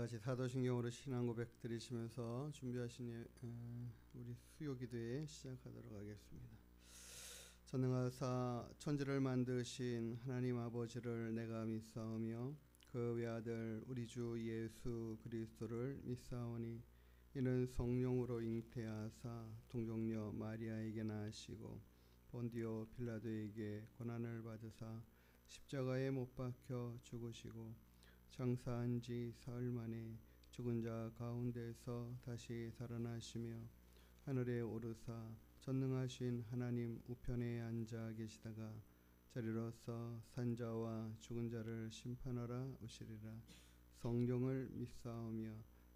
같이 사도신경으로 신앙 고백 드리시면서 준비하신 우리 수요 기도회 시작하도록 하겠습니다. 전능하사 천지를 만드신 하나님 아버지를 내가 믿사오며 그 외아들 우리 주 예수 그리스도를 믿사오니 이는 성령으로 잉태하사 동정녀 마리아에게 나시고 본디오 빌라도에게 고난을 받으사 십자가에 못 박혀 죽으시고 장사한 지 사흘 만에 죽은 자 가운데서 다시 살아나시며 하늘에 오르사 전능하신 하나님 우편에 앉아 계시다가 자리로서 산자와 죽은 자를 심판하러 오시리라. 성령을 믿사오며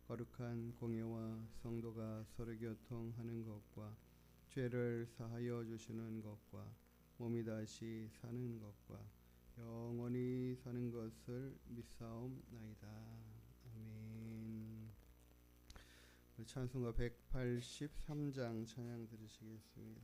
거룩한 공예와 성도가 서로 교통하는 것과 죄를 사하여 주시는 것과 몸이 다시 사는 것과 영원히 사는 것을 믿사옵나이다. 아멘. 우리 찬송가 183장 찬양 들으시겠습니다.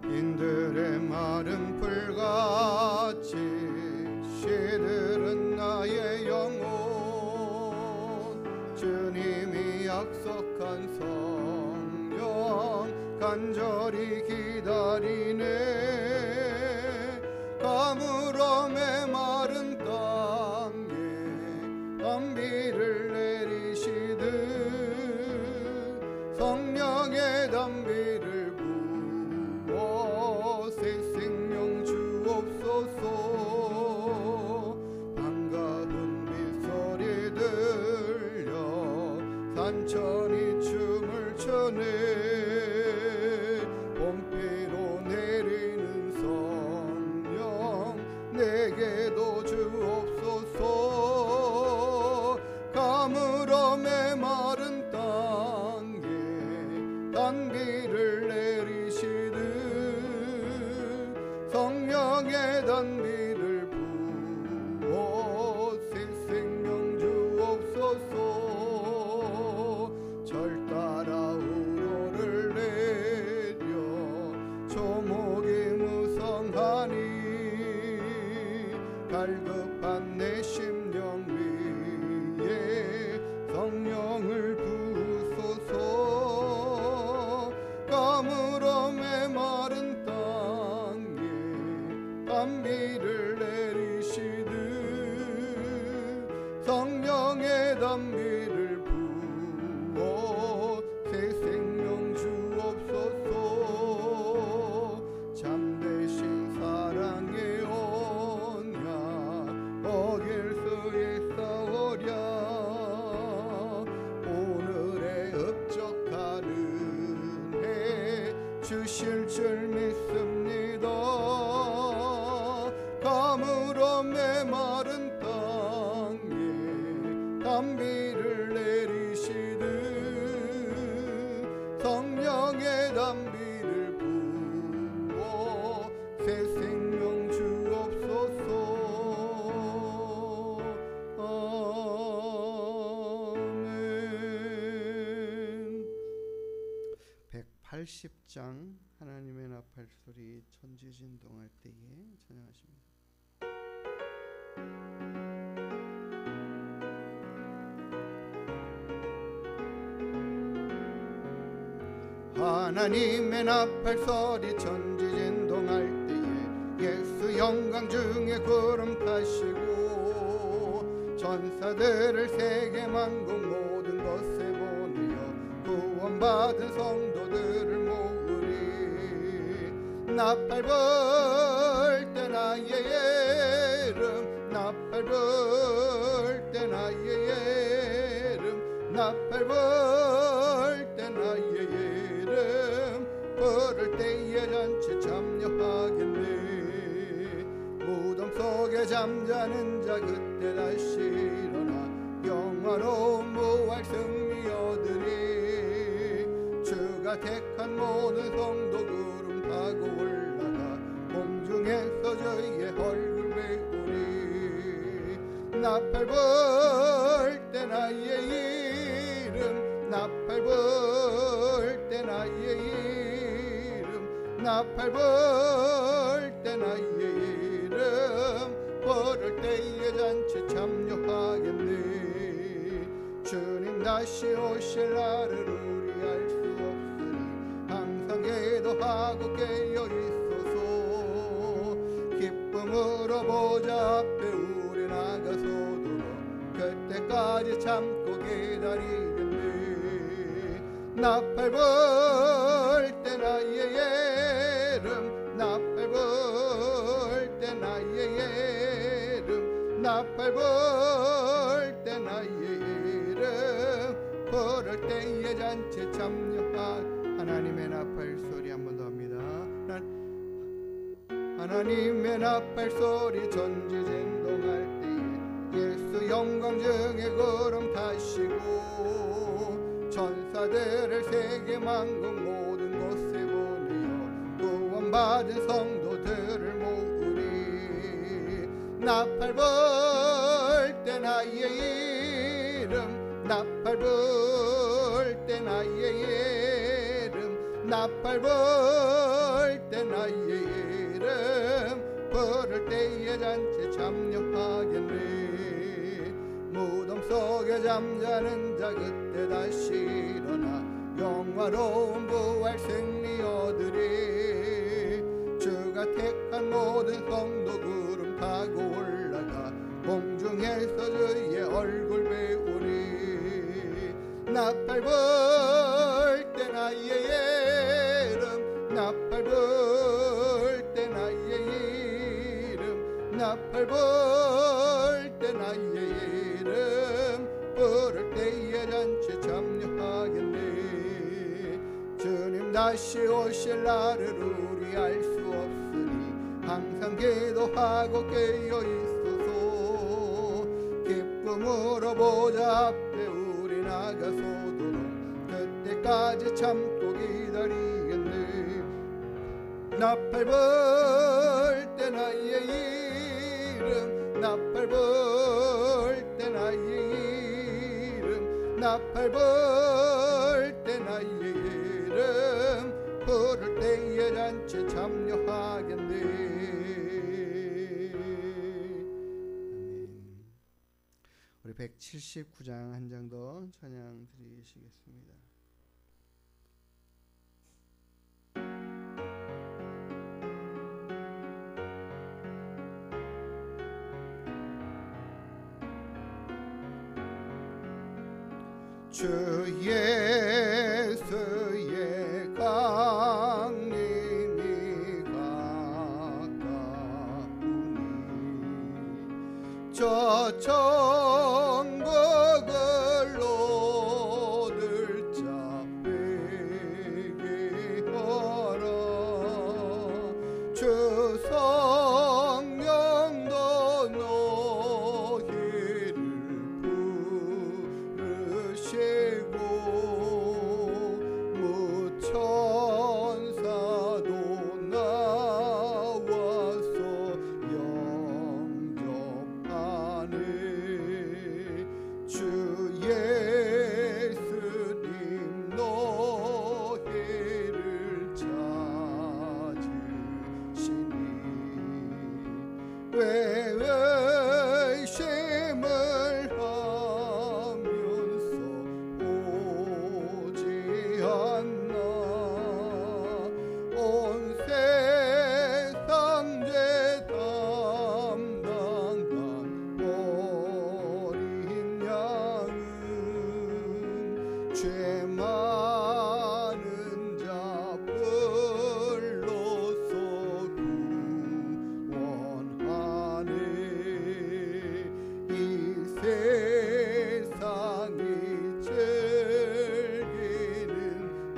빈들의 마른 풀같이 시들은 나의 영혼 주님이 약속한 성령 간절히 기다리네. 가물어 메마른 땅에 단비를 내리시듯 성령의 단비를 부어 새 생명 주옵소서. 반가운 빗소리 들려 산천이 춤을 춰네. 봄비로 내리는 성령 내게도 주옵소서. 가물어 메마른 땅에 단비를 내리시듯 성령의 단비를 부어 새 생명 주옵소서. 절 따라 우로를 내려 조목이 무성하니 갈급한 내 심령 위에 성령을 부소서. 가물어 메마른 땅에 단비를 내리시듯 성령의 단비를 부어 새 생명 주옵소서. 잠대신 사랑의 언약 어길 수 있사오랴. 오늘의 흡족한 은혜 주실 줄 믿습니다. 가물어 메마른 땅에 단비를 내리시듯 성령의 단비를 부어 새 생명 주옵소서. 아멘. 180장 하나님의 나팔 소리 천지 진동할 때에 찬양하십니다. 하나님의 나팔 소리 천지 진동할 때에 예수 영광 중에 구름 타시고 전사들을 세계 만국 모든 것에 보내어 구원받은 성도들을 모으리. 나팔 불 때 나의 이름 나팔 불 때 나의 이름 나팔 불 때 나의 이름 부를 때에 전체 참여하겠네. 무덤 속에 잠자는 자 그때 다시 일어나 영화로운 부활 승리 얻으리. 주가 택한 모든 성도 구름 타고 올라가 공중에서 주의 얼굴 배우리. 나팔 불 때 나의 이름 나팔 불 때 나의 이름 나팔 불 때 나의 이름 부를 때에 잔치 참여하겠네. 주님 다시 오실 날을 우리 알 수 없으니 항상 기도하고 깨어 있소서. 기쁨으로 보좌 앞에 우리 나가서도록 그때까지 참고 기다리겠네. 나팔 불 때 나의 이름 나팔 불 때 나의 이름 나팔 불 때 나의 이름 부를 때에 잔치 참여할 하나님의 나팔 소리 한 번 더 합니다. 하나님의 나팔 소리 전지진동할 때에 예수 영광 중에 구름 타시고 천사들을 세계 만국 모든 곳에 보내어 구원받은 성도들을 모으리. 나팔 불 때 나의 이름 나팔 불 때 나의 이름 나팔 불 때 나의 이름 부를 때에 잔치 참여하겠네. 무덤 속에 잠자는 자 그때 다시 일어나 영화로운 부활 승리 얻으리. 주가 택한 모든 성도 구름 타고 올라가 공중에서 주의 얼굴 배우리. 나팔 불 때 나의 이름 나팔 불 때 나의 이름 나팔 불 때 나의 이름 부를 때에 잔치 참여하겠네. 주님 다시 오실 날을 우리 알 수 없으니 항상 기도하고 깨어 있소서. 기쁨으로 보좌 앞에 우리 나가서도록 그때까지 참고 기다리겠네. 나팔 불 때 나의 이름 나팔 불 때 나의 이름 나팔 불 때 나의 이름 부를 때에 잔치 참여하겠네. 아멘. 우리 179장 한 장 더 찬양 드리시겠습니다. 주 예수의 강림이 가까우니 저 천국을 얻을 자 회개하라. 주 성령도 너희를 부르시고 무천사도 나와서 영접하네. 주 예수님 너희를 찾으시니 왜 의심을 하면서 오지 않나. 온 세상 죄 담당한 어린 양은 죄 많은 자 불러서 구원하네. 이 세상이 즐기는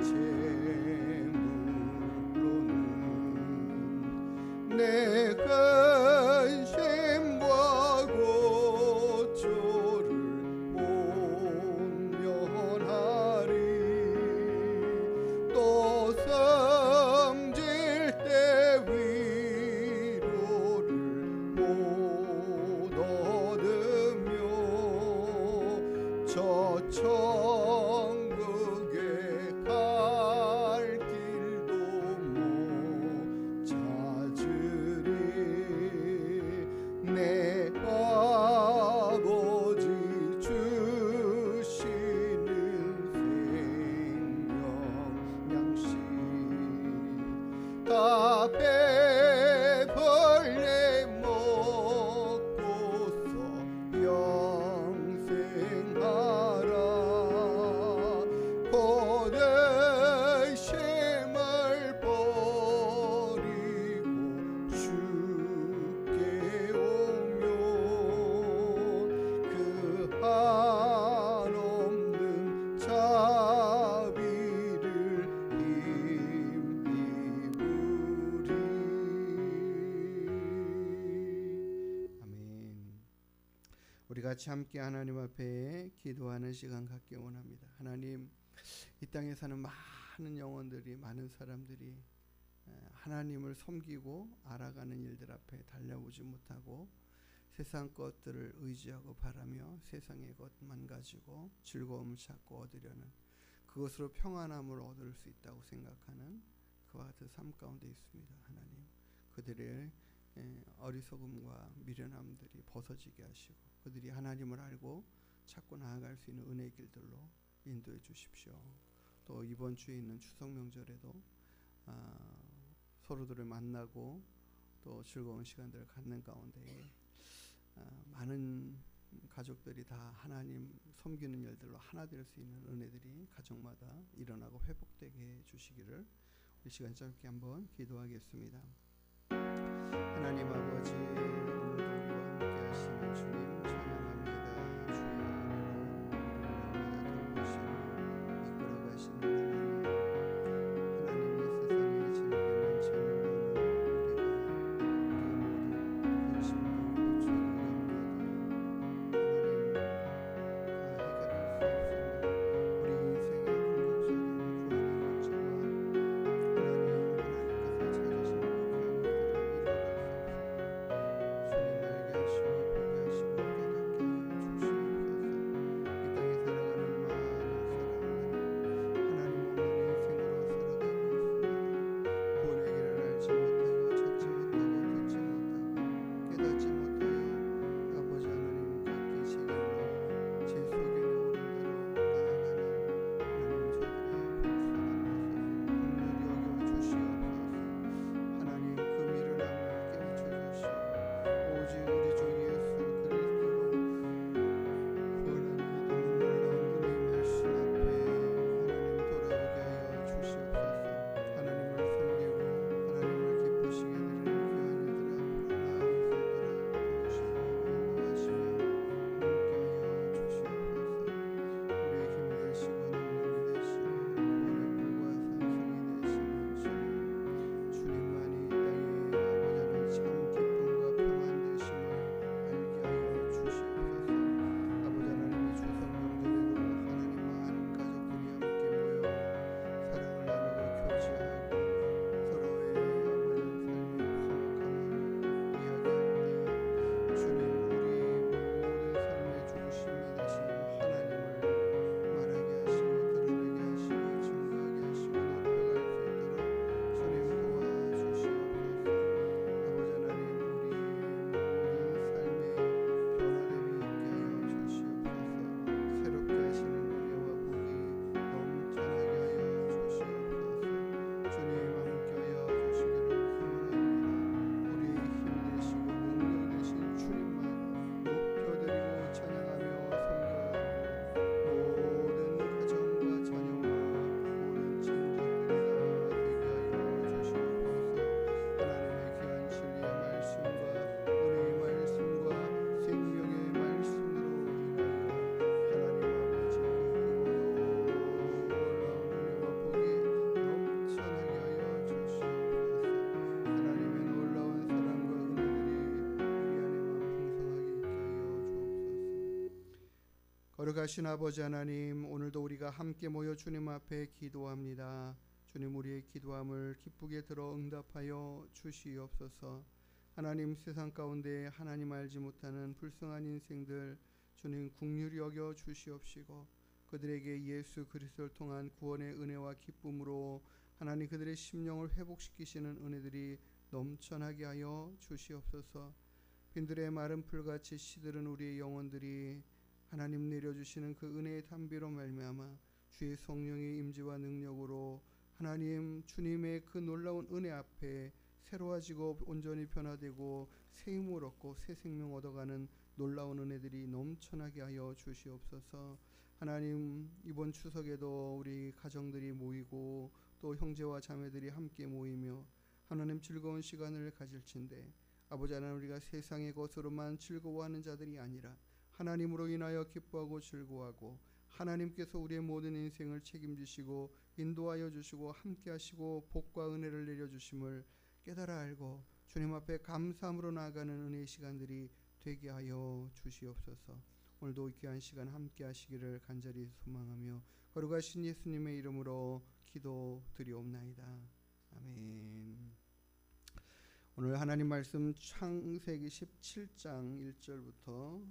재물로는 내 근심과 고초를 온면하리. 또 섬질 때 위로를 못 얻으며 저 천국에 갈 길도 같이 함께 하나님 앞에 기도하는 시간 갖기 원합니다. 하나님, 이 땅에 사는 많은 영혼들이, 많은 사람들이 하나님을 섬기고 알아가는 일들 앞에 달려오지 못하고 세상 것들을 의지하고 바라며 세상의 것만 가지고 즐거움을 찾고 얻으려는, 그것으로 평안함을 얻을 수 있다고 생각하는 그와 같은 삶 가운데 있습니다. 하나님, 그들의 어리석음과 미련함들이 벗어지게 하시고 그들이 하나님을 알고 찾고 나아갈 수 있는 은혜의 길들로 인도해 주십시오. 또 이번 주에 있는 추석 명절에도 서로들을 만나고 또 즐거운 시간들을 갖는 가운데 많은 가족들이 다 하나님 섬기는 일들로 하나 될 수 있는 은혜들이 가정마다 일어나고 회복되게 해 주시기를 이 시간 짧게 한번 기도하겠습니다. 하나님 아버지, 오늘도 우리와 함께 하시는 주님 찬양합니다. 주의 은혜로 우리를 날마다 돌보시고 이끌어 가시는 하나님, 하나님이 세상에 즐기는 제물로는 우리가 모두 근심도 고치고 염려도 하나님 다 해결할 수 없으며 우리 인생의 궁극적인 구원의 문제와 하나님께서 찾으시는 거룩하신 아버지 하나님, 오늘도 우리가 함께 모여 주님 앞에 기도합니다. 주님, 우리의 기도함을 기쁘게 들어 응답하여 주시옵소서. 하나님, 세상 가운데 하나님 알지 못하는 불쌍한 인생들 주님 긍휼히 여겨 주시옵시고 그들에게 예수 그리스도를 통한 구원의 은혜와 기쁨으로 하나님 그들의 심령을 회복시키시는 은혜들이 넘쳐나게 하여 주시옵소서. 빈들의 마른 풀같이 시들은 우리의 영혼들이 하나님 내려주시는 그 은혜의 담비로 말미암아 주의 성령의 임재와 능력으로 하나님 주님의 그 놀라운 은혜 앞에 새로워지고 온전히 변화되고 새 힘을 얻고 새 생명 얻어가는 놀라운 은혜들이 넘쳐나게 하여 주시옵소서. 하나님, 이번 추석에도 우리 가정들이 모이고 또 형제와 자매들이 함께 모이며 하나님 즐거운 시간을 가질진데 아버지 하나님, 우리가 세상의 것으로만 즐거워하는 자들이 아니라 하나님으로 인하여 기뻐하고 즐거워하고 하나님께서 우리의 모든 인생을 책임지시고 인도하여 주시고 함께 하시고 복과 은혜를 내려주심을 깨달아 알고 주님 앞에 감사함으로 나아가는 은혜의 시간들이 되게 하여 주시옵소서. 오늘도 귀한 시간 함께 하시기를 간절히 소망하며 거룩하신 예수님의 이름으로 기도드리옵나이다. 아멘. 오늘 하나님 말씀 창세기 17장 1절부터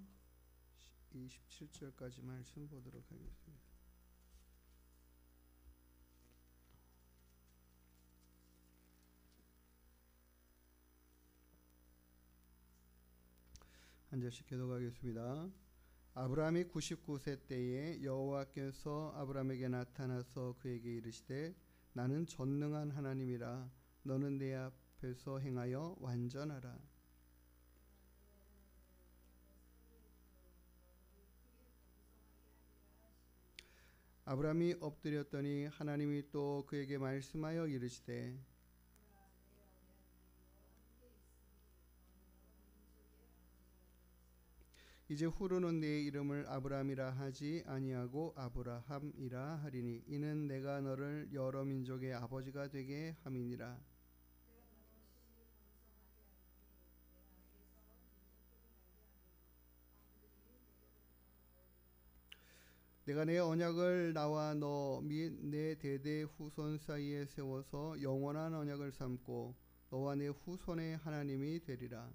27절까지 말씀 보도록 하겠습니다. 한 절씩 교독하겠습니다. 아브라함이 99세 때에 여호와께서 아브라함에게 나타나서 그에게 이르시되 나는 전능한 하나님이라 너는 내 앞에서 행하여 완전하라. 아브라함이 엎드렸더니 하나님이 또 그에게 말씀하여 이르시되 이제 후로는 네 이름을 아브라함이라 하지 아니하고 아브라함이라 하리니 이는 내가 너를 여러 민족의 아버지가 되게 함이니라. 내가 내 언약을 나와 너 및 내 대대 후손 사이에 세워서 영원한 언약을 삼고 너와 내 후손의 하나님이 되리라.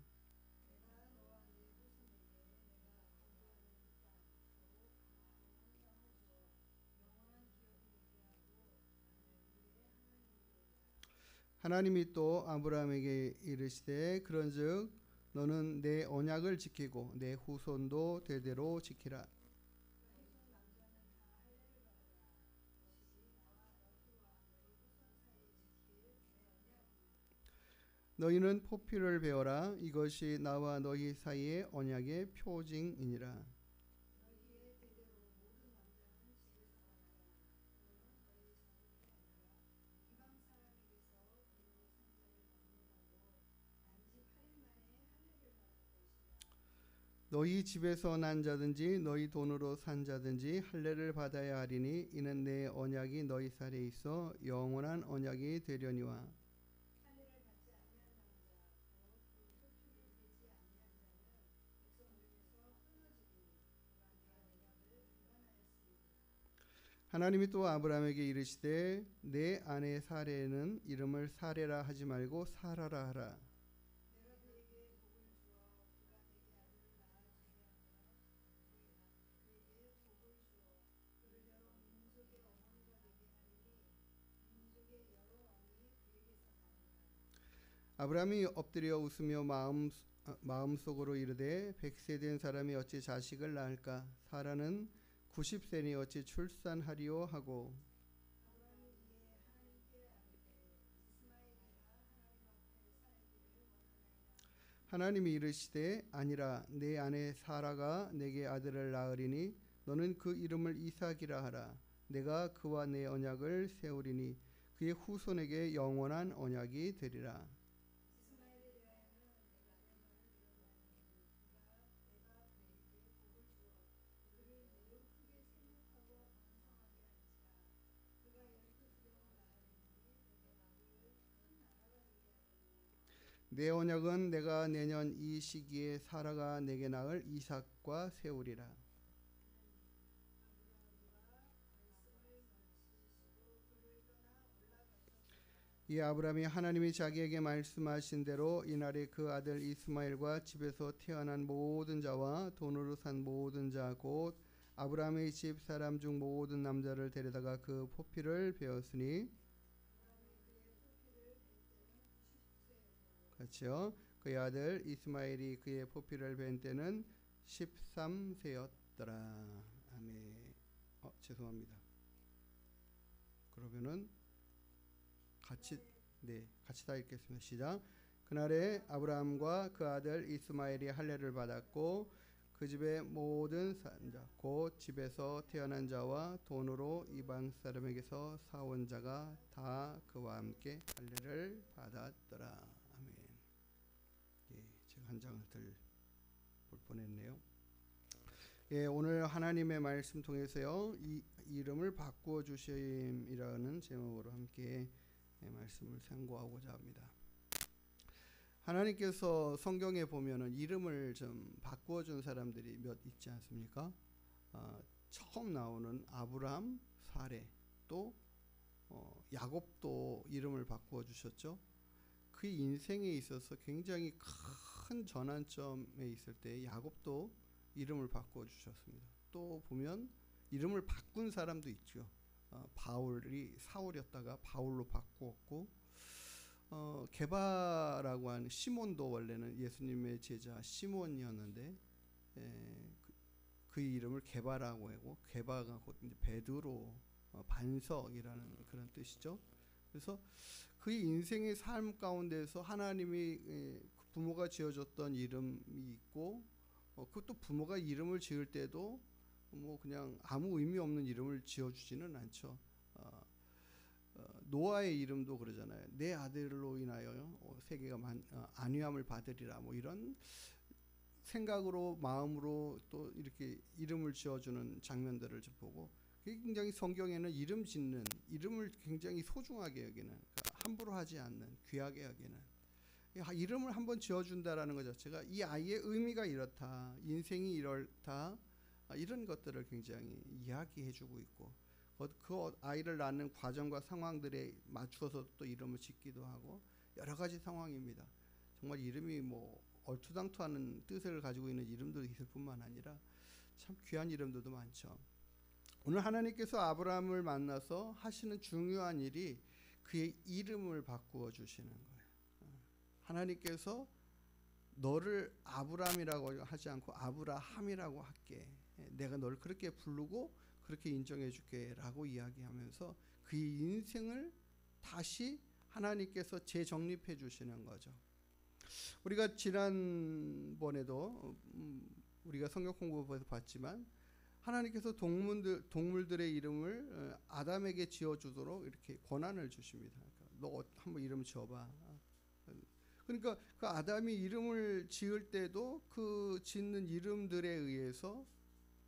하나님이 또 아브라함에게 이르시되 그런즉 너는 내 언약을 지키고 내 후손도 대대로 지키라. 너희는 포피를 베어라. 이것이 나와 너희 사이의 언약의 표징이니라. 너희 집에서 난 자든지 너희 돈으로 산 자든지 할례를 받아야 하리니 이는 내 언약이 너희 살에 있어 영원한 언약이 되려니와. 하나님이 또 아브라함에게 이르시되 내 아내 사레는 이름을 사레라 하지 말고 사라라 하라. 아브라함이 엎드려 웃으며 마음속으로 이르되 100세 된 사람이 어찌 자식을 낳을까? 사라는 90세니 어찌 출산하리요 하고. 하나님이 이르시되 아니라 내 아내 사라가 내게 아들을 낳으리니 너는 그 이름을 이삭이라 하라. 내가 그와 내 언약을 세우리니 그의 후손에게 영원한 언약이 되리라. 내 언약은 내가 내년 이 시기에 사라가 내게 낳을 이삭과 세우리라. 이 아브라함이 하나님이 자기에게 말씀하신 대로 이날에 그 아들 이스마엘과 집에서 태어난 모든 자와 돈으로 산 모든 자 곧 아브라함의 집 사람 중 모든 남자를 데려다가 그 포피를 베었으니 그렇죠. 그의 아들 이스마엘이 그의 포피를 벤 때는 13세였더라. 아멘. 죄송합니다. 그러면은 같이 다 읽겠습니다. 시작. 그날에 아브라함과 그 아들 이스마엘이 할례를 받았고 그 집의 모든 산자 곧 집에서 태어난 자와 돈으로 이방 사람에게서 사온 자가 다 그와 함께 할례를 받았더라. 아멘. 제가 한 장을 들 볼 뻔했네요. 오늘 하나님의 말씀 통해서요 이 이름을 바꾸어 주심이라는 제목으로 함께 말씀을 상고하고자 합니다. 하나님께서 성경에 보면은 이름을 좀 바꾸어 준 사람들이 몇 있지 않습니까? 처음 나오는 아브라함, 사레, 또 야곱도 이름을 바꾸어 주셨죠. 그 인생에 있어서 굉장히 큰 전환점에 있을 때 야곱도 이름을 바꾸어 주셨습니다. 또 보면 이름을 바꾼 사람도 있죠. 바울이 사울이었다가 바울로 바꾸었고, 게바라고 하는 시몬도 원래는 예수님의 제자 시몬이었는데 그 이름을 게바라고 하고, 게바가 곧 이제 베드로, 반석이라는 그런 뜻이죠. 그래서 그 인생의 삶 가운데서 하나님이 부모가 지어줬던 이름이 있고, 그것도 부모가 이름을 지을 때도 뭐 그냥 아무 의미 없는 이름을 지어주지는 않죠. 노아의 이름도 그러잖아요. 내 아들로 인하여 세계가 안위함을 받으리라, 뭐 이런 생각으로 마음으로 또 이렇게 이름을 지어주는 장면들을 좀 보고, 굉장히 성경에는 이름 짓는, 이름을 굉장히 소중하게 여기는, 함부로 하지 않는, 귀하게 여기는, 이름을 한번 지어준다라는 것 자체가 이 아이의 의미가 이렇다, 인생이 이렇다, 이런 것들을 굉장히 이야기해주고 있고, 그 아이를 낳는 과정과 상황들에 맞추어서 또 이름을 짓기도 하고, 여러 가지 상황입니다. 정말 이름이 뭐 얼토당토하는 뜻을 가지고 있는 이름도 있을 뿐만 아니라 참 귀한 이름들도 많죠. 오늘 하나님께서 아브라함을 만나서 하시는 중요한 일이 그의 이름을 바꾸어 주시는 거예요. 하나님께서 너를 아브라함이라고 하지 않고 아브라함이라고 할게, 내가 너를 그렇게 부르고 그렇게 인정해 줄게 라고 이야기하면서 그의 인생을 다시 하나님께서 재정립해 주시는 거죠. 우리가 지난번에도 우리가 성경 공부에서 봤지만, 하나님께서 동물들의 이름을 아담에게 지어주도록 이렇게 권한을 주십니다. 너 한번 이름 지어봐. 그러니까 그 아담이 이름을 지을 때도 그 짓는 이름들에 의해서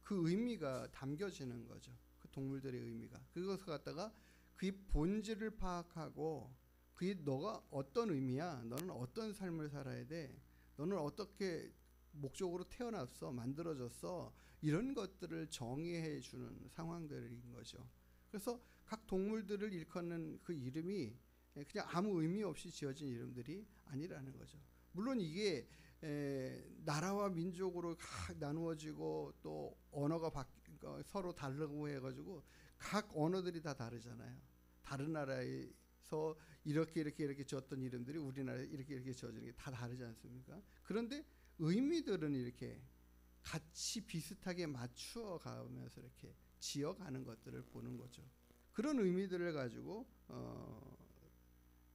그 의미가 담겨지는 거죠. 그 동물들의 의미가. 그것을 갖다가 그의 본질을 파악하고, 그의 너가 어떤 의미야, 너는 어떤 삶을 살아야 돼, 너는 어떻게 목적으로 태어났어, 만들어졌어, 이런 것들을 정의해 주는 상황들인 거죠. 그래서 각 동물들을 일컫는 그 이름이 그냥 아무 의미 없이 지어진 이름들이 아니라는 거죠. 물론 이게 나라와 민족으로 각 나누어지고 또 언어가 서로 다르고 해가지고 각 언어들이 다 다르잖아요. 다른 나라에서 이렇게 지었던 이름들이 우리나라에 이렇게 지어지는 게 다 다르지 않습니까? 그런데 의미들은 이렇게 같이 비슷하게 맞추어 가면서 이렇게 지어가는 것들을 보는 거죠. 그런 의미들을 가지고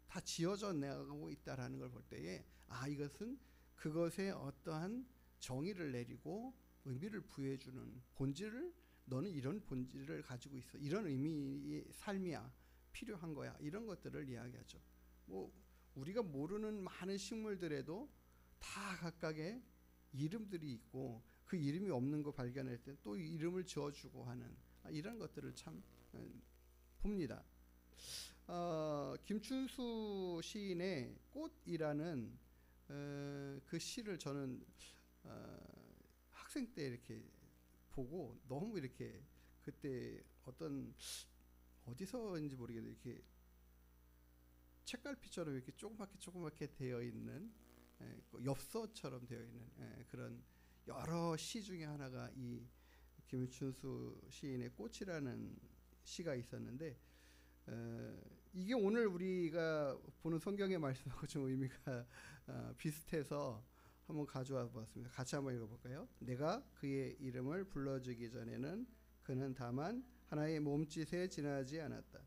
다 지어져 나가고 있다라는 걸 볼 때에, 이것은 그것에 어떠한 정의를 내리고 의미를 부여해주는 본질을, 너는 이런 본질을 가지고 있어, 이런 의미의 삶이야, 필요한 거야, 이런 것들을 이야기하죠. 뭐 우리가 모르는 많은 식물들에도 다 각각의 이름들이 있고, 그 이름이 없는 거 발견할 때 또 이름을 지어주고 하는, 이런 것들을 참 봅니다. 김춘수 시인의 꽃이라는 그 시를 저는 학생 때 이렇게 보고 너무 이렇게, 그때 어디서인지 모르겠는데 이렇게 책갈피처럼 이렇게 조그맣게 되어 있는, 엽서처럼 되어 있는 그런 여러 시 중에 하나가 이 김춘수 시인의 꽃이라는 시가 있었는데, 이게 오늘 우리가 보는 성경의 말씀하고 좀 의미가 비슷해서 한번 가져와 보았습니다. 같이 한번 읽어볼까요? 내가 그의 이름을 불러주기 전에는 그는 다만 하나의 몸짓에 지나지 않았다.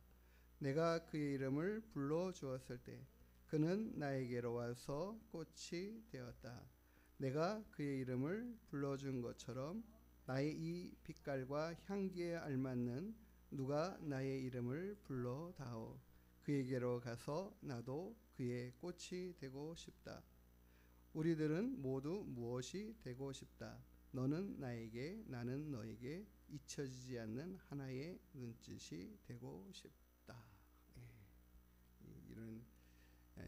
내가 그의 이름을 불러주었을 때 그는 나에게로 와서 꽃이 되었다. 내가 그의 이름을 불러준 것처럼 나의 이 빛깔과 향기에 알맞는 누가 나의 이름을 불러다오. 그에게로 가서 나도 그의 꽃이 되고 싶다. 우리들은 모두 무엇이 되고 싶다. 너는 나에게, 나는 너에게 잊혀지지 않는 하나의 눈짓이 되고 싶다. 이런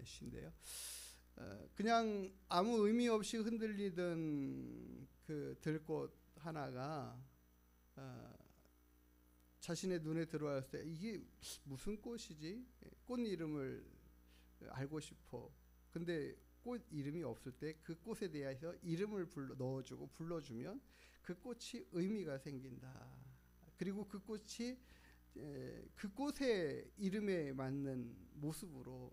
시인데요. 그냥 아무 의미 없이 흔들리던 그 들꽃 하나가 자신의 눈에 들어왔을 때 이게 무슨 꽃이지? 꽃 이름을 알고 싶어. 근데 꽃 이름이 없을 때 그 꽃에 대해서 이름을 넣어주고 불러주면 그 꽃이 의미가 생긴다. 그리고 그 꽃이 그 꽃의 이름에 맞는 모습으로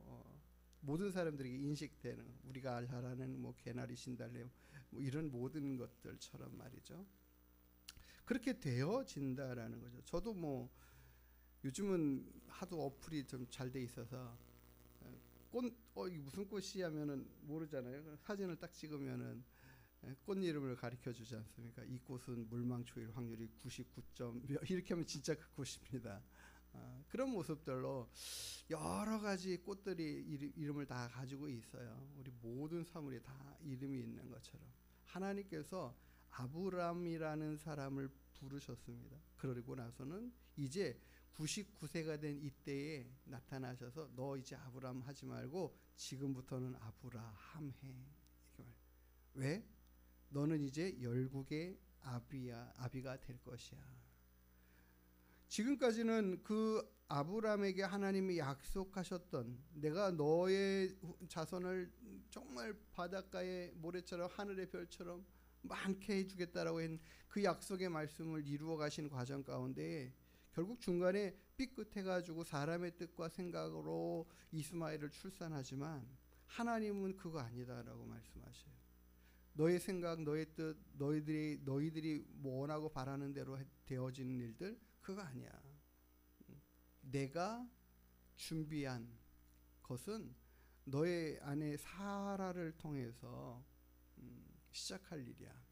모든 사람들에게 인식되는, 우리가 잘 아는 뭐 개나리 신달래 뭐 이런 모든 것들처럼 말이죠. 그렇게 되어진다라는 거죠. 저도 뭐 요즘은 하도 어플이 좀 잘 돼 있어서 꽃 이게 무슨 꽃이 하면은 모르잖아요. 사진을 딱 찍으면은 꽃 이름을 가르쳐 주지 않습니까? 이 꽃은 물망초일 확률이 99점 이렇게 하면 진짜 그 꽃입니다. 그런 모습들로 여러 가지 꽃들이 이름을 다 가지고 있어요. 우리 모든 사물이 다 이름이 있는 것처럼 하나님께서 아브람이라는 사람을 부르셨습니다. 그러고 나서는 이제 99세가 된 이때에 나타나셔서 너 이제 아브람 하지 말고 지금부터는 아브라함 해. 왜? 너는 이제 열국의 아비가 될 것이야. 지금까지는 그 아브람에게 하나님이 약속하셨던, 내가 너의 자손을 정말 바닷가의 모래처럼 하늘의 별처럼 많게 해주겠다라고 한 그 약속의 말씀을 이루어 가신 과정 가운데 결국 중간에 삐끗해가지고 사람의 뜻과 생각으로 이스마엘을 출산하지만 하나님은 그거 아니다라고 말씀하셔요. 너의 생각, 너의 뜻, 너희들이 원하고 바라는 대로 되어지는 일들 그거 아니야. 내가 준비한 것은 너의 아내 사라를 통해서 시작할 일이야.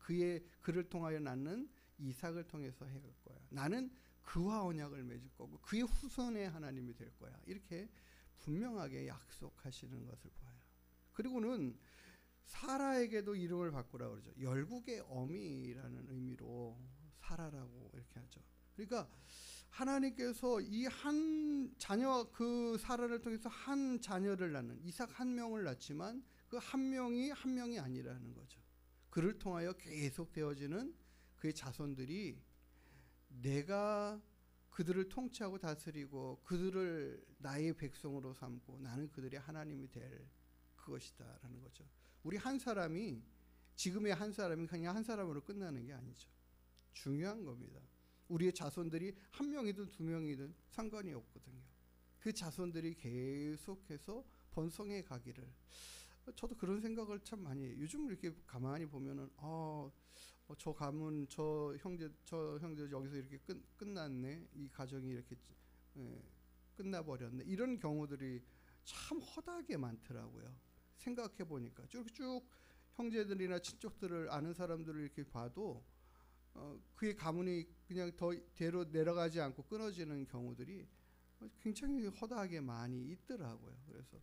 그를 통하여 낳는 이삭을 통해서 해갈 거야. 나는 그와 언약을 맺을 거고 그의 후손의 하나님이 될 거야. 이렇게 분명하게 약속하시는 것을 봐요. 그리고는 사라에게도 이름을 바꾸라고 그러죠. 열국의 어미라는 의미로 사라라고 이렇게 하죠. 그러니까 하나님께서 이 한 자녀, 그 사라를 통해서 한 자녀를 낳는 이삭 한 명을 낳지만 그 한 명이 한 명이 아니라는 거죠. 그를 통하여 계속 되어지는 그의 자손들이 내가 그들을 통치하고 다스리고 그들을 나의 백성으로 삼고 나는 그들의 하나님이 될 그것이다라는 거죠. 우리 한 사람이, 지금의 한 사람이 그냥 한 사람으로 끝나는 게 아니죠. 중요한 겁니다. 우리의 자손들이 한 명이든 두 명이든 상관이 없거든요. 그 자손들이 계속해서 번성해 가기를, 저도 그런 생각을 참 많이 해요. 요즘 이렇게 가만히 보면은 저 가문, 저 형제 여기서 이렇게 끝났네, 이 가정이 이렇게 끝나버렸네, 이런 경우들이 참 허다하게 많더라고요. 생각해 보니까 쭉 형제들이나 친족들을 아는 사람들을 이렇게 봐도 그의 가문이 그냥 대로 내려가지 않고 끊어지는 경우들이 굉장히 허다하게 많이 있더라고요. 그래서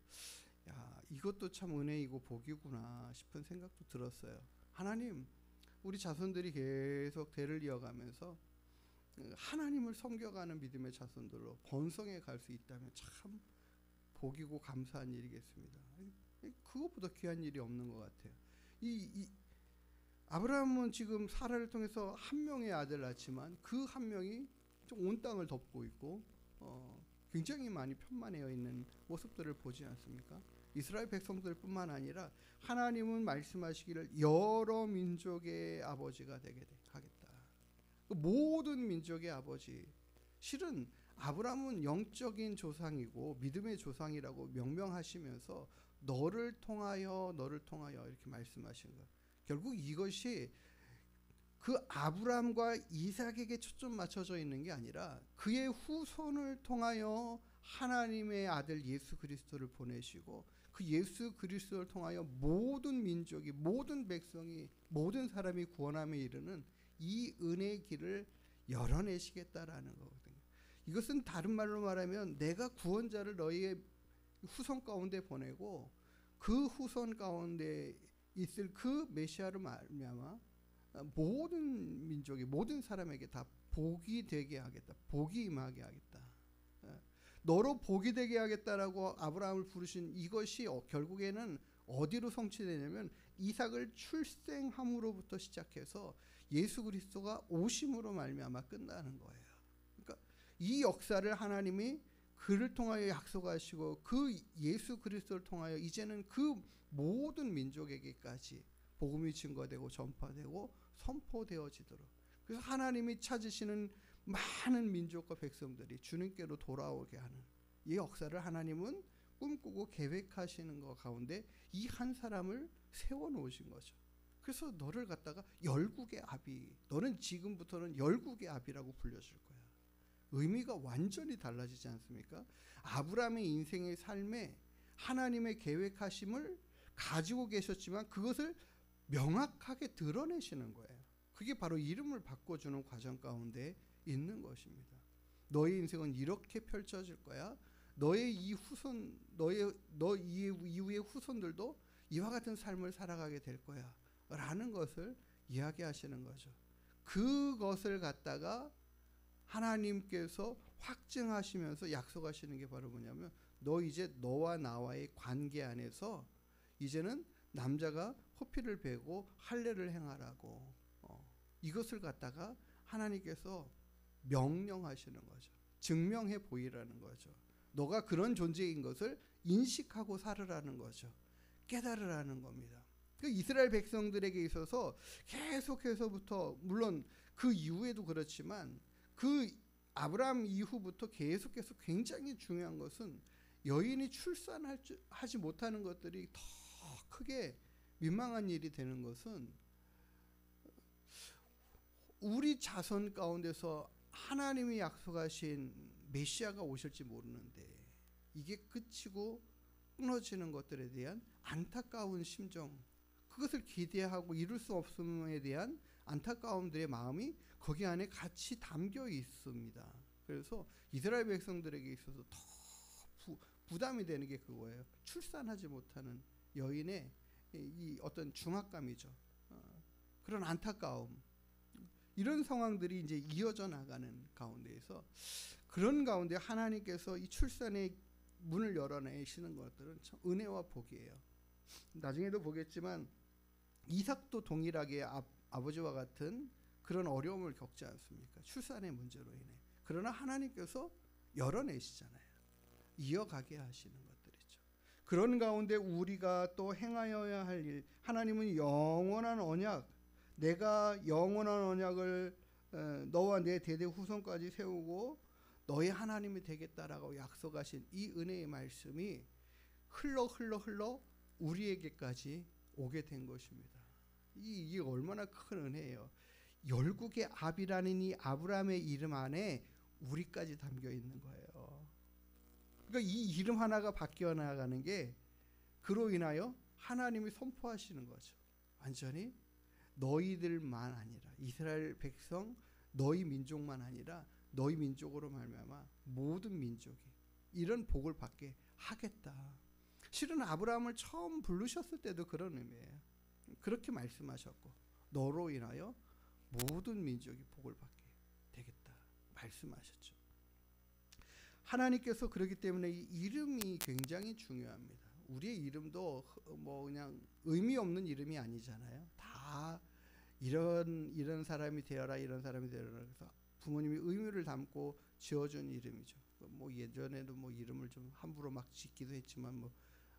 야, 이것도 참 은혜이고 복이구나 싶은 생각도 들었어요. 하나님, 우리 자손들이 계속 대를 이어가면서 하나님을 섬겨가는 믿음의 자손들로 번성해 갈 수 있다면 참 복이고 감사한 일이겠습니다. 그것보다 귀한 일이 없는 것 같아요. 아브라함은 지금 사라를 통해서 한 명의 아들 낳지만 그 한 명이 온 땅을 덮고 있고 굉장히 많이 편만해어 있는 모습들을 보지 않습니까? 이스라엘 백성들뿐만 아니라 하나님은 말씀하시기를 여러 민족의 아버지가 되게 하겠다. 모든 민족의 아버지. 실은 아브라함은 영적인 조상이고 믿음의 조상이라고 명명하시면서 너를 통하여 이렇게 말씀하신 것. 결국 이것이 그 아브라함과 이삭에게 초점 맞춰져 있는 게 아니라 그의 후손을 통하여 하나님의 아들 예수 그리스도를 보내시고 그 예수 그리스도를 통하여 모든 민족이, 모든 백성이, 모든 사람이 구원함에 이르는 이 은혜의 길을 열어내시겠다라는 거거든요. 이것은 다른 말로 말하면 내가 구원자를 너희의 후손 가운데 보내고 그 후손 가운데 있을 그 메시아로 말미암아 모든 민족이, 모든 사람에게 다 복이 되게 하겠다, 복이 임하게 하겠다, 너로 복이 되게 하겠다라고 아브라함을 부르신 이것이 결국에는 어디로 성취되냐면 이삭을 출생함으로부터 시작해서 예수 그리스도가 오심으로 말미암아 끝나는 거예요. 그러니까 이 역사를 하나님이 그를 통하여 약속하시고 그 예수 그리스도를 통하여 이제는 그 모든 민족에게까지 복음이 증거되고 전파되고 선포되어지도록, 그래서 하나님이 찾으시는 많은 민족과 백성들이 주님께로 돌아오게 하는 이 역사를 하나님은 꿈꾸고 계획하시는 것 가운데 이 한 사람을 세워놓으신 거죠. 그래서 너를 갖다가 열국의 아비, 너는 지금부터는 열국의 아비라고 불려줄 거야. 의미가 완전히 달라지지 않습니까? 아브라함의 인생의 삶에 하나님의 계획하심을 가지고 계셨지만 그것을 명확하게 드러내시는 거예요. 그게 바로 이름을 바꿔주는 과정 가운데 있는 것입니다. 너의 인생은 이렇게 펼쳐질 거야. 너의 이 후손, 너 이후의 후손들도 이와 같은 삶을 살아가게 될 거야 라는 것을 이야기하시는 거죠. 그것을 갖다가 하나님께서 확증하시면서 약속하시는 게 바로 뭐냐면, 너 이제 너와 나와의 관계 안에서 이제는 남자가 호피를 베고 할례를 행하라고 이것을 갖다가 하나님께서 명령하시는 거죠. 증명해 보이라는 거죠. 너가 그런 존재인 것을 인식하고 살으라는 거죠. 깨달으라는 겁니다. 그 이스라엘 백성들에게 있어서 계속해서부터, 물론 그 이후에도 그렇지만 그 아브라함 이후부터 계속해서 굉장히 중요한 것은 여인이 출산하지 못하는 것들이 더 크게 민망한 일이 되는 것은, 우리 자손 가운데서 하나님이 약속하신 메시아가 오실지 모르는데 이게 끝이고 끊어지는 것들에 대한 안타까운 심정, 그것을 기대하고 이룰 수 없음에 대한 안타까움들의 마음이 거기 안에 같이 담겨 있습니다. 그래서 이스라엘 백성들에게 있어서 더 부담이 되는 게 그거예요. 출산하지 못하는 여인의 이 어떤 중압감이죠. 그런 안타까움, 이런 상황들이 이제 이어져 나가는 가운데에서, 그런 가운데 하나님께서 이 출산의 문을 열어내시는 것들은 참 은혜와 복이에요. 나중에도 보겠지만 이삭도 동일하게 아버지와 같은 그런 어려움을 겪지 않습니까? 출산의 문제로 인해. 그러나 하나님께서 열어내시잖아요. 이어가게 하시는 것들이죠. 그런 가운데 우리가 또 행하여야 할 일, 하나님은 영원한 언약, 내가 영원한 언약을 너와 내 대대 후손까지 세우고 너의 하나님이 되겠다라고 약속하신 이 은혜의 말씀이 흘러 우리에게까지 오게 된 것입니다. 이게 얼마나 큰 은혜예요. 열국의 아비라는 이 아브라함의 이름 안에 우리까지 담겨 있는 거예요. 그러니까 이 이름 하나가 바뀌어 나가는 게 그로 인하여 하나님이 선포하시는 거죠. 완전히 너희들만 아니라, 이스라엘 백성 너희 민족만 아니라 너희 민족으로 말미암아 모든 민족이 이런 복을 받게 하겠다. 실은 아브라함을 처음 부르셨을 때도 그런 의미예요. 그렇게 말씀하셨고, 너로 인하여 모든 민족이 복을 받게 되겠다 말씀하셨죠. 하나님께서 그렇기 때문에 이 이름이 굉장히 중요합니다. 우리의 이름도 뭐 그냥 의미 없는 이름이 아니잖아요. 다 이런 사람이 되어라, 이런 사람이 되어라. 그래서 부모님이 의미를 담고 지어준 이름이죠. 뭐 예전에도 뭐 이름을 좀 함부로 막 짓기도 했지만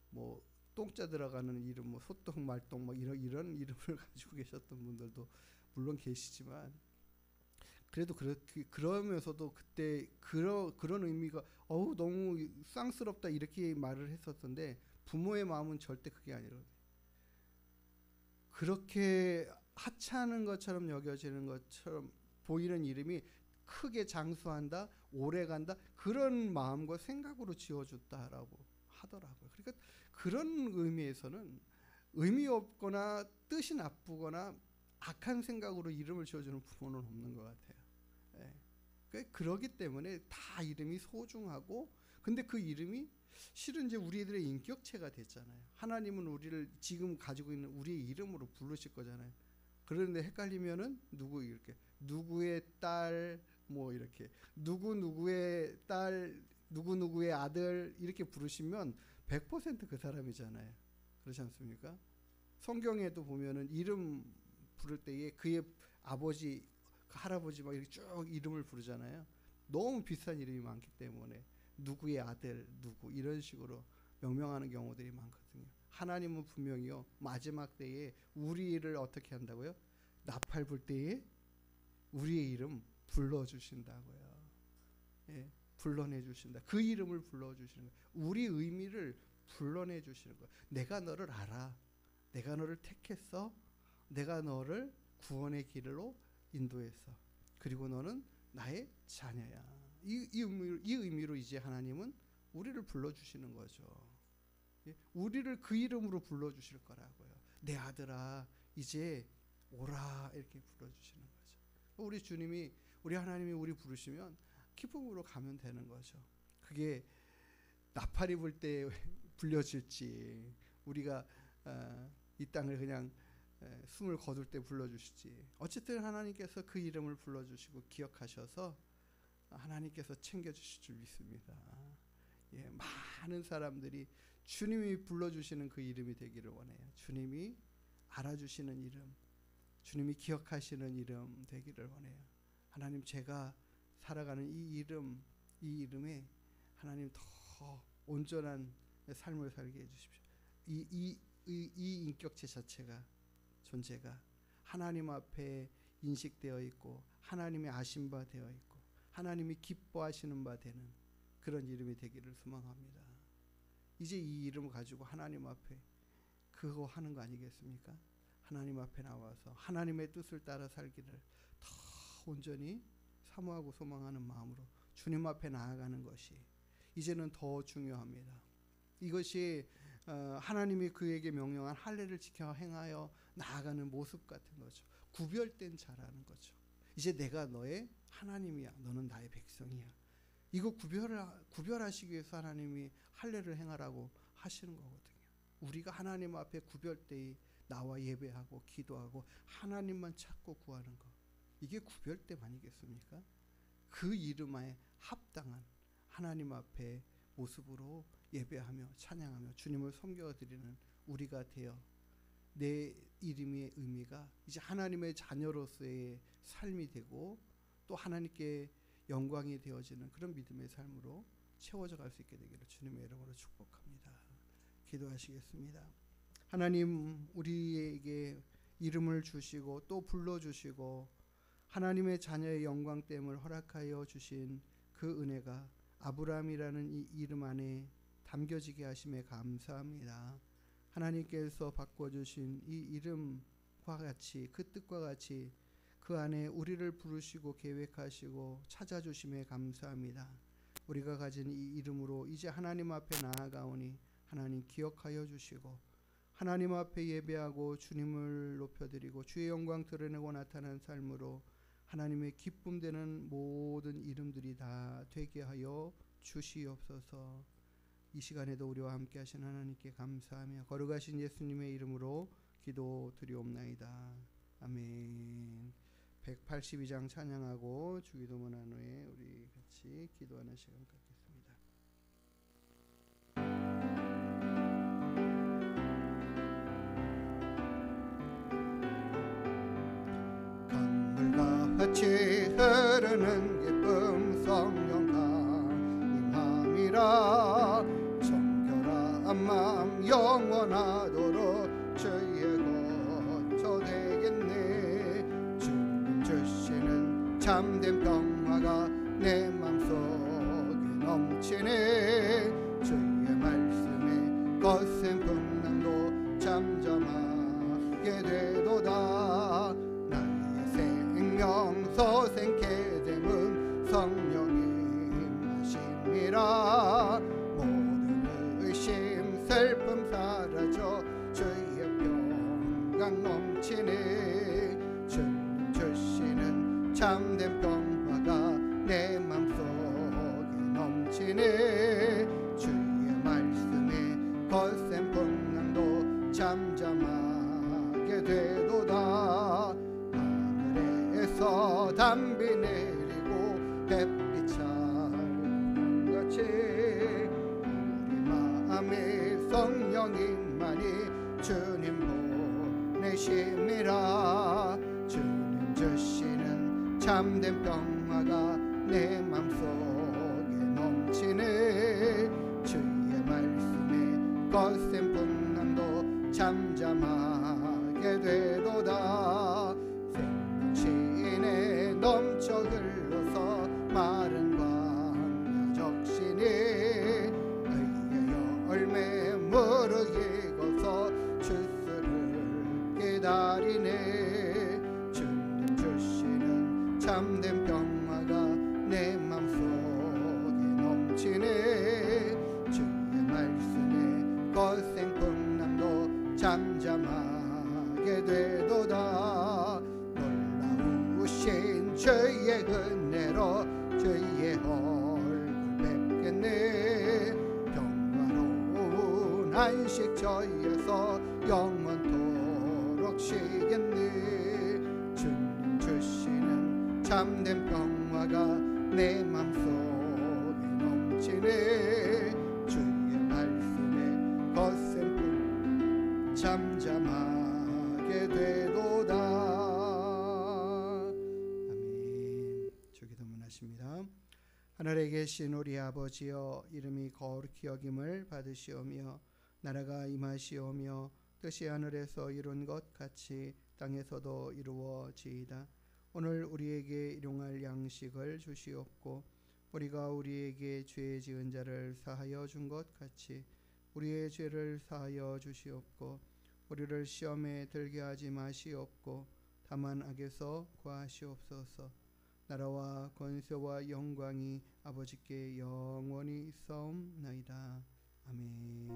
뭐 똥자 들어가는 이름, 뭐 소똥 말똥 뭐 이런 이름을 가지고 계셨던 분들도 물론 계시지만, 그래도 그러면서도 그때 그런 의미가 너무 쌍스럽다 이렇게 말을 했었던데, 부모의 마음은 절대 그게 아니거든요. 그렇게 하찮은 것처럼 여겨지는 것처럼 보이는 이름이 크게 장수한다, 오래간다, 그런 마음과 생각으로 지어줬다라고 하더라고요. 그러니까 그런 의미에서는 의미 없거나 뜻이 나쁘거나 악한 생각으로 이름을 지어주는 부모는 없는 것 같아요. 그러기 때문에 다 이름이 소중하고, 근데 그 이름이 실은 이제 우리들의 인격체가 됐잖아요. 하나님은 우리를 지금 가지고 있는 우리의 이름으로 부르실 거잖아요. 그런데 헷갈리면은 누구의 딸, 뭐 이렇게 누구의 딸, 누구의 아들 이렇게 부르시면 100% 그 사람이잖아요. 그렇지 않습니까? 성경에도 보면은 이름 부를 때에 그의 아버지, 그 할아버지 막 이렇게 쭉 이름을 부르잖아요. 너무 비슷한 이름이 많기 때문에 누구의 아들 누구 이런 식으로 명명하는 경우들이 많거든요. 하나님은 분명히요 마지막 때에 우리를 어떻게 한다고요? 나팔 불 때에 우리의 이름 불러주신다고요. 예, 불러내 주신다. 그 이름을 불러주시는 거예요. 우리 의미를 불러내 주시는 거예요. 내가 너를 알아. 내가 너를 택했어. 내가 너를 구원의 길로 인도했어. 그리고 너는 나의 자녀야. 이 의미로 이제 하나님은 우리를 불러주시는 거죠. 예? 우리를 그 이름으로 불러주실 거라고요. 내 아들아 이제 오라 이렇게 불러주시는 거죠. 우리 주님이 우리 하나님이 우리 부르시면 기쁨으로 가면 되는 거죠. 그게 나팔이 불 때 불려질지 우리가 이 땅을 그냥 숨을 거둘 때 불러주실지 어쨌든 하나님께서 그 이름을 불러주시고 기억하셔서 하나님께서 챙겨주실 줄 믿습니다. 예, 많은 사람들이 주님이 불러주시는 그 이름이 되기를 원해요. 주님이 알아주시는 이름, 주님이 기억하시는 이름 되기를 원해요. 하나님 제가 살아가는 이 이름에 하나님 더 온전한 삶을 살게 해주십시오. 이 인격체 자체가 존재가 하나님 앞에 인식되어 있고 하나님의 아신 바 되어 있고 하나님이 기뻐하시는 바 되는 그런 이름이 되기를 소망합니다. 이제 이 이름 가지고 하나님 앞에 그거 하는 거 아니겠습니까? 하나님 앞에 나와서 하나님의 뜻을 따라 살기를 더 온전히 사모하고 소망하는 마음으로 주님 앞에 나아가는 것이 이제는 더 중요합니다. 이것이 하나님이 그에게 명령한 할례를 지켜 행하여 나아가는 모습 같은 거죠. 구별된 자라는 거죠. 이제 내가 너의 하나님이야. 너는 나의 백성이야. 이거 구별하시기 위해서 하나님이 할례를 행하라고 하시는 거거든요. 우리가 하나님 앞에 구별되이 나와 예배하고 기도하고 하나님만 찾고 구하는 것. 이게 구별됨 아니겠습니까? 그 이름에 합당한 하나님 앞에 모습으로 예배하며 찬양하며 주님을 섬겨드리는 우리가 되어 내 이름의 의미가 이제 하나님의 자녀로서의 삶이 되고 또 하나님께 영광이 되어지는 그런 믿음의 삶으로 채워져 갈 수 있게 되기를 주님의 이름으로 축복합니다. 기도하시겠습니다. 하나님 우리에게 이름을 주시고 또 불러주시고 하나님의 자녀의 영광됨을 허락하여 주신 그 은혜가 아브라함이라는 이 이름 안에 담겨지게 하심에 감사합니다. 하나님께서 바꿔주신 이 이름과 같이 그 뜻과 같이 그 안에 우리를 부르시고 계획하시고 찾아주심에 감사합니다. 우리가 가진 이 이름으로 이제 하나님 앞에 나아가오니 하나님 기억하여 주시고 하나님 앞에 예배하고 주님을 높여드리고 주의 영광 드러내고 나타난 삶으로 하나님의 기쁨 되는 모든 이름들이 다 되게 하여 주시옵소서. 이 시간에도 우리와 함께 하신 하나님께 감사하며 거룩하신 예수님의 이름으로 기도드리옵나이다. 아멘. 182장 찬양하고 주기도문 한 후에 우리 같이 기도하는 시간 갖겠습니다. 강물과 같이 흐르는 기쁨 성령 강림함이라 정결한 마음 영원하도록 주의 거처 되겠네. 주님 주시는 참된 평화가 내 맘속에 넘치네. 주의 말씀에 거센 풍랑도 잠잠하게 되도다. 나의 생명 서생케 됨은 성령의 임하심이라. 모든 의심 슬픔 사라져 주의 평강 넘치네. 주님 주시는 참된 평화가 내 맘속에 넘치네. 주의 말씀에 거센 풍랑도 잠잠하게 되도다. 하늘에서 담비 내리고 햇빛 차는 같이 우리 마음에 성령님만이 주님 보내심이라. 주님 주시는 참된 평화가 내 맘속에 넘치네. 주의 말씀에 거센 풍랑도 잠잠하게 되도다. 생명신에 넘쳐 흘러서 마른 광야 적시니. 의의 열매 무르익어서 주스를 기다리네. 주님 주시는 참된 평화가 내 맘속에 넘치네. 주의 말씀에 거센 풍랑도 잠잠하게 되도다. 놀라우신 주의 은혜로 주의 얼굴 뵙겠네. 평화로운 안식 저에서 영원토록 쉬겠네. 주님 주시는 참된 평화가 내 맘속에 넘치네. 주의 말씀에 거센 풍 잠잠하게 되도다. 아멘. 주 기도문하십니다. 하늘에 계신 우리 아버지여, 이름이 거룩히 여김을 받으시오며 나라가 임하시오며 뜻이 하늘에서 이룬 것 같이 땅에서도 이루어지이다. 오늘 우리에게 일용할 양식을 주시옵고 우리가 우리에게 죄 지은 자를 사하여 준 것 같이 우리의 죄를 사하여 주시옵고 우리를 시험에 들게 하지 마시옵고 다만 악에서 구하시옵소서. 나라와 권세와 영광이 아버지께 영원히 있사옵나이다. 아멘.